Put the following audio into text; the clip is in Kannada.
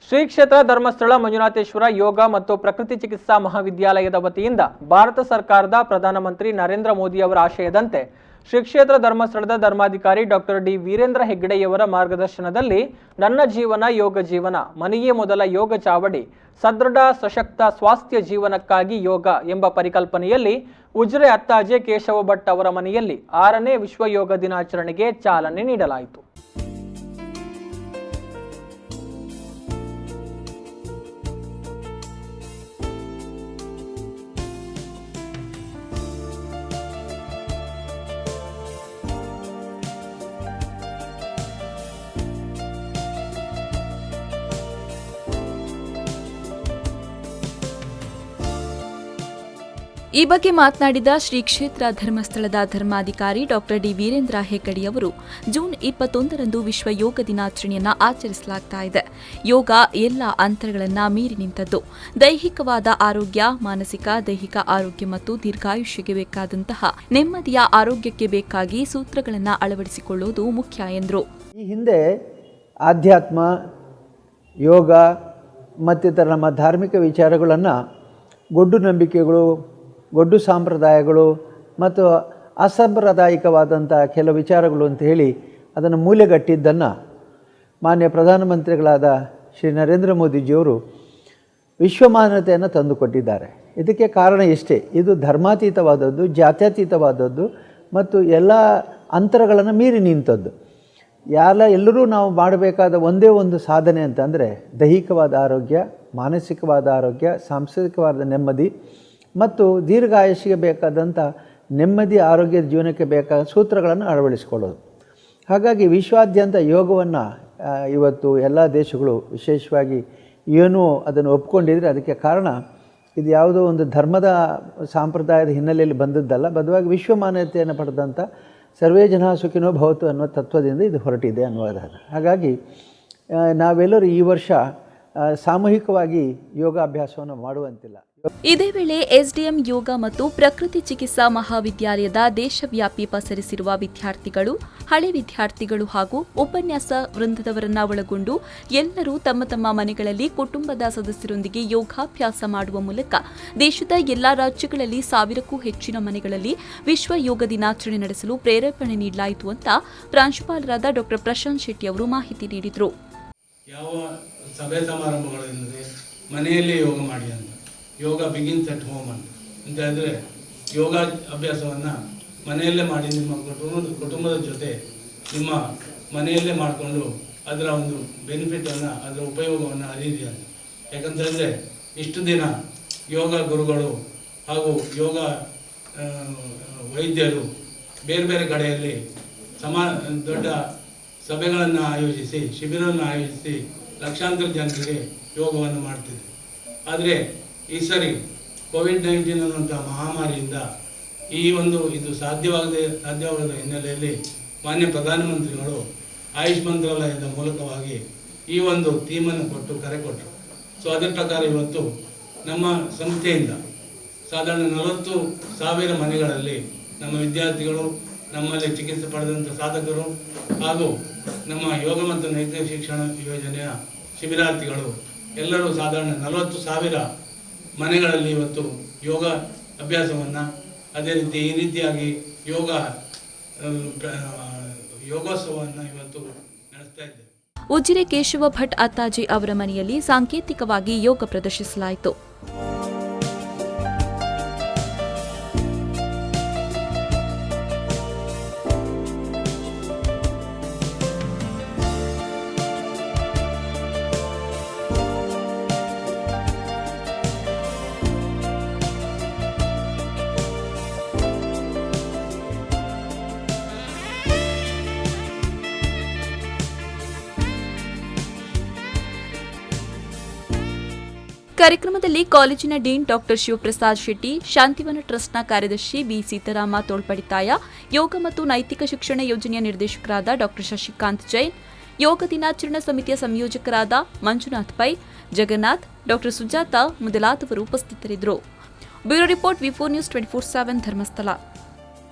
ಶ್ರೀ ಕ್ಷೇತ್ರ ಧರ್ಮಸ್ಥಳ ಮಂಜುನಾಥೇಶ್ವರ ಯೋಗ ಮತ್ತು ಪ್ರಕೃತಿ ಚಿಕಿತ್ಸಾ ಮಹಾವಿದ್ಯಾಲಯದ ವತಿಯಿಂದ ಭಾರತ ಸರ್ಕಾರದ ಪ್ರಧಾನಮಂತ್ರಿ ನರೇಂದ್ರ ಮೋದಿ ಅವರ ಆಶಯದಂತೆ ಶ್ರೀ ಕ್ಷೇತ್ರ ಧರ್ಮಸ್ಥಳದ ಧರ್ಮಾಧಿಕಾರಿ ಡಾಕ್ಟರ್ ಡಿ ವೀರೇಂದ್ರ ಹೆಗ್ಗಡೆಯವರ ಮಾರ್ಗದರ್ಶನದಲ್ಲಿ ನನ್ನ ಜೀವನ ಯೋಗ ಜೀವನ ಮನೆಯೇ ಮೊದಲ ಯೋಗ ಚಾವಡಿ ಸದೃಢ ಸಶಕ್ತ ಸ್ವಾಸ್ಥ್ಯ ಜೀವನಕ್ಕಾಗಿ ಯೋಗ ಎಂಬ ಪರಿಕಲ್ಪನೆಯಲ್ಲಿ ಉಜಿರೆ ಅತ್ತಾಜೆ ಕೇಶವ ಭಟ್ ಅವರ ಮನೆಯಲ್ಲಿ 6ನೇ ವಿಶ್ವ ಯೋಗ ದಿನಾಚರಣೆಗೆ ಚಾಲನೆ ನೀಡಲಾಯಿತು. ಈ ಬಗ್ಗೆ ಮಾತನಾಡಿದ ಶ್ರೀ ಕ್ಷೇತ್ರ ಧರ್ಮಸ್ಥಳದ ಧರ್ಮಾಧಿಕಾರಿ ಡಾಕ್ಟರ್ ಡಿ ವೀರೇಂದ್ರ ಹೆಗ್ಗಡೆಯವರು ಜೂನ್ 21ರಂದು ವಿಶ್ವ ಯೋಗ ದಿನಾಚರಣೆಯನ್ನು ಆಚರಿಸಲಾಗ್ತಾ ಇದೆ. ಯೋಗ ಎಲ್ಲ ಅಂತರಗಳನ್ನು ಮೀರಿ ನಿಂತದ್ದು. ದೈಹಿಕವಾದ ಆರೋಗ್ಯ, ಮಾನಸಿಕ ದೈಹಿಕ ಆರೋಗ್ಯ ಮತ್ತು ದೀರ್ಘಾಯುಷ್ಯಕ್ಕೆ ಬೇಕಾದಂತಹ ನೆಮ್ಮದಿಯ ಆರೋಗ್ಯಕ್ಕೆ ಬೇಕಾಗಿ ಸೂತ್ರಗಳನ್ನು ಅಳವಡಿಸಿಕೊಳ್ಳುವುದು ಮುಖ್ಯ ಎಂದರು. ಈ ಹಿಂದೆ ಆಧ್ಯಾತ್ಮ, ಯೋಗ ಮತ್ತಿತರ ನಮ್ಮ ಧಾರ್ಮಿಕ ವಿಚಾರಗಳನ್ನು ಗೊಡ್ಡು ನಂಬಿಕೆಗಳು, ಗೊಡ್ಡು ಸಂಪ್ರದಾಯಗಳು ಮತ್ತು ಅಸಾಂಪ್ರದಾಯಿಕವಾದಂಥ ಕೆಲವು ವಿಚಾರಗಳು ಅಂತ ಹೇಳಿ ಅದನ್ನು ಮೂಲೆಗಟ್ಟಿದ್ದನ್ನು ಮಾನ್ಯ ಪ್ರಧಾನಮಂತ್ರಿಗಳಾದ ಶ್ರೀ ನರೇಂದ್ರ ಮೋದಿಜಿಯವರು ವಿಶ್ವಮಾನ್ಯತೆಯನ್ನು ತಂದುಕೊಟ್ಟಿದ್ದಾರೆ. ಇದಕ್ಕೆ ಕಾರಣ ಇಷ್ಟೇ, ಇದು ಧರ್ಮಾತೀತವಾದದ್ದು, ಜಾತ್ಯತೀತವಾದದ್ದು ಮತ್ತು ಎಲ್ಲ ಅಂತರಗಳನ್ನು ಮೀರಿ ನಿಂತದ್ದು. ಎಲ್ಲರೂ ನಾವು ಮಾಡಬೇಕಾದ ಒಂದೇ ಒಂದು ಸಾಧನೆ ಅಂತಂದರೆ ದೈಹಿಕವಾದ ಆರೋಗ್ಯ, ಮಾನಸಿಕವಾದ ಆರೋಗ್ಯ, ಸಾಂಸ್ಕೃತಿಕವಾದ ನೆಮ್ಮದಿ ಮತ್ತು ದೀರ್ಘಾಯುಷ್ಯಕ್ಕೆ ಬೇಕಾದಂಥ ನೆಮ್ಮದಿ ಆರೋಗ್ಯದ ಜೀವನಕ್ಕೆ ಬೇಕಾದ ಸೂತ್ರಗಳನ್ನು ಅಳವಡಿಸಿಕೊಳ್ಳೋದು. ಹಾಗಾಗಿ ವಿಶ್ವಾದ್ಯಂತ ಯೋಗವನ್ನು ಇವತ್ತು ಎಲ್ಲ ದೇಶಗಳು ವಿಶೇಷವಾಗಿ ಏನೂ ಅದನ್ನು ಒಪ್ಕೊಂಡಿದ್ರೆ ಅದಕ್ಕೆ ಕಾರಣ ಇದು ಯಾವುದೋ ಒಂದು ಧರ್ಮದ ಸಂಪ್ರದಾಯದ ಹಿನ್ನೆಲೆಯಲ್ಲಿ ಬಂದದ್ದಲ್ಲ, ಬದಲಾಗಿ ವಿಶ್ವಮಾನ್ಯತೆಯನ್ನು ಪಡೆದಂಥ ಸರ್ವೇ ಜನ ಸುಖಿನೋ ಭವತು ಅನ್ನೋ ತತ್ವದಿಂದ ಇದು ಹೊರಟಿದೆ ಅನ್ನುವುದಾದ. ಹಾಗಾಗಿ ನಾವೆಲ್ಲರೂ ಈ ವರ್ಷ ಸಾಮೂಹಿಕವಾಗಿ ಯೋಗಾಭ್ಯಾಸವನ್ನು ಮಾಡುವಂತಿಲ್ಲ. ಇದೇ ವೇಳೆ ಎಸ್ಡಿಎಂ ಯೋಗ ಮತ್ತು ಪ್ರಕೃತಿ ಚಿಕಿತ್ಸಾ ಮಹಾವಿದ್ಯಾಲಯದ ದೇಶವ್ಯಾಪಿ ಪಸರಿಸಿರುವ ವಿದ್ಯಾರ್ಥಿಗಳು, ಹಳೆ ವಿದ್ಯಾರ್ಥಿಗಳು ಹಾಗೂ ಉಪನ್ಯಾಸ ವೃಂದದವರನ್ನ ಒಳಗೊಂಡು ಎಲ್ಲರೂ ತಮ್ಮ ತಮ್ಮ ಮನೆಗಳಲ್ಲಿ ಕುಟುಂಬದ ಸದಸ್ಯರೊಂದಿಗೆ ಯೋಗಾಭ್ಯಾಸ ಮಾಡುವ ಮೂಲಕ ದೇಶದ ಎಲ್ಲಾ ರಾಜ್ಯಗಳಲ್ಲಿ 1000ಕ್ಕೂ ಹೆಚ್ಚಿನ ಮನೆಗಳಲ್ಲಿ ವಿಶ್ವ ಯೋಗ ದಿನಾಚರಣೆ ನಡೆಸಲು ಪ್ರೇರೇಪಣೆ ನೀಡಲಾಯಿತು ಅಂತ ಪ್ರಾಂಶುಪಾಲರಾದ ಡಾಕ್ಟರ್ ಪ್ರಶಾಂತ್ ಶೆಟ್ಟಿ ಅವರು ಮಾಹಿತಿ ನೀಡಿದರು. ಯಾವ ಸಭೆ ಸಮಾರಂಭಗಳಿಲ್ಲದೆ ಮನೆಯಲ್ಲೇ ಯೋಗ ಮಾಡಿ ಅಂತ, ಯೋಗ ಬಿಗಿನ್ಸ್ ಅಟ್ ಹೋಮ್ ಅಂತ ಹೇಳಿದ್ರೆ ಯೋಗ ಅಭ್ಯಾಸವನ್ನು ಮನೆಯಲ್ಲೇ ಮಾಡಿ ನಿಮ್ಮ ಕುಟುಂಬದ ಜೊತೆ ನಿಮ್ಮ ಮನೆಯಲ್ಲೇ ಮಾಡಿಕೊಂಡು ಅದರ ಒಂದು ಬೆನಿಫಿಟನ್ನು, ಅದರ ಉಪಯೋಗವನ್ನು ಅರಿಯಿರಿ ಅಂತ. ಯಾಕಂತಂದರೆ ಇಷ್ಟು ದಿನ ಯೋಗ ಗುರುಗಳು ಹಾಗೂ ಯೋಗ ವೈದ್ಯರು ಬೇರೆ ಬೇರೆ ಕಡೆಯಲ್ಲಿ ದೊಡ್ಡ ಸಭೆಗಳನ್ನು ಆಯೋಜಿಸಿ, ಶಿಬಿರವನ್ನು ಆಯೋಜಿಸಿ ಲಕ್ಷಾಂತರ ಜನರಿಗೆ ಯೋಗವನ್ನು ಮಾಡ್ತಿದ್ರು. ಆದರೆ ಈ ಸರಿ ಕೋವಿಡ್-19 ಅನ್ನುವಂಥ ಮಹಾಮಾರಿಯಿಂದ ಇದು ಸಾಧ್ಯವಾಗದ ಹಿನ್ನೆಲೆಯಲ್ಲಿ ಮಾನ್ಯ ಪ್ರಧಾನಮಂತ್ರಿಗಳು ಆಯುಷ್ ಮಂತ್ರಾಲಯದ ಮೂಲಕವಾಗಿ ಈ ಒಂದು ಥೀಮನ್ನು ಕರೆ ಕೊಟ್ಟರು. ಸೊ ಅದರ ಪ್ರಕಾರ ಇವತ್ತು ನಮ್ಮ ಸಂಸ್ಥೆಯಿಂದ ಸಾಧಾರಣ 40,000 ಮನೆಗಳಲ್ಲಿ ನಮ್ಮ ವಿದ್ಯಾರ್ಥಿಗಳು, ನಮ್ಮಲ್ಲಿ ಚಿಕಿತ್ಸೆ ಪಡೆದಂಥ ಸಾಧಕರು ಹಾಗೂ ನಮ್ಮ ಯೋಗ ಮತ್ತು ನೈತಿಕ ಶಿಕ್ಷಣ ಯೋಜನೆಯ ಶಿಬಿರಾರ್ಥಿಗಳು ಎಲ್ಲರೂ ಸಾಧಾರಣ 40,000 ಮನೆಗಳಲ್ಲಿ ಇವತ್ತು ಯೋಗ ಅಭ್ಯಾಸವನ್ನು, ಅದೇ ರೀತಿ ಈ ರೀತಿಯಾಗಿ ಯೋಗೋತ್ಸವವನ್ನು ಇವತ್ತು ನಡೆಸ್ತಾ ಇದ್ದೇವೆ. ಉಜಿರೆ ಕೇಶವ ಭಟ್ ಅತ್ತಾಜಿ ಅವರ ಮನೆಯಲ್ಲಿ ಸಾಂಕೇತಿಕವಾಗಿ ಯೋಗ ಪ್ರದರ್ಶಿಸಲಾಯಿತು. ಕಾರ್ಯಕ್ರಮದಲ್ಲಿ ಕಾಲೇಜಿನ ಡೀನ್ ಡಾಕ್ಟರ್ ಶಿವಪ್ರಸಾದ್ ಶೆಟ್ಟಿ, ಶಾಂತಿವನ ಟ್ರಸ್ಟ್ನ ಕಾರ್ಯದರ್ಶಿ ಬಿ ಸೀತಾರಾಮ ತೋಳ್ಪಡಿತಾಯ, ಯೋಗ ಮತ್ತು ನೈತಿಕ ಶಿಕ್ಷಣ ಯೋಜನೆಯ ನಿರ್ದೇಶಕರಾದ ಡಾಕ್ಟರ್ ಶಶಿಕಾಂತ್ ಜೈನ್, ಯೋಗ ದಿನಾಚರಣಾ ಸಮಿತಿಯ ಸಂಯೋಜಕರಾದ ಮಂಜುನಾಥ್ ಪೈ, ಜಗನ್ನಾಥ್, ಡಾಕ್ಟರ್ ಸುಜಾತ ಮೊದಲಾದವರು ಉಪಸ್ಥಿತರಿದ್ದರು. ಬ್ಯೂರೋ ರಿಪೋರ್ಟ್, ವಿ4 ನ್ಯೂಸ್ 24/7 ಧರ್ಮಸ್ಥಳ.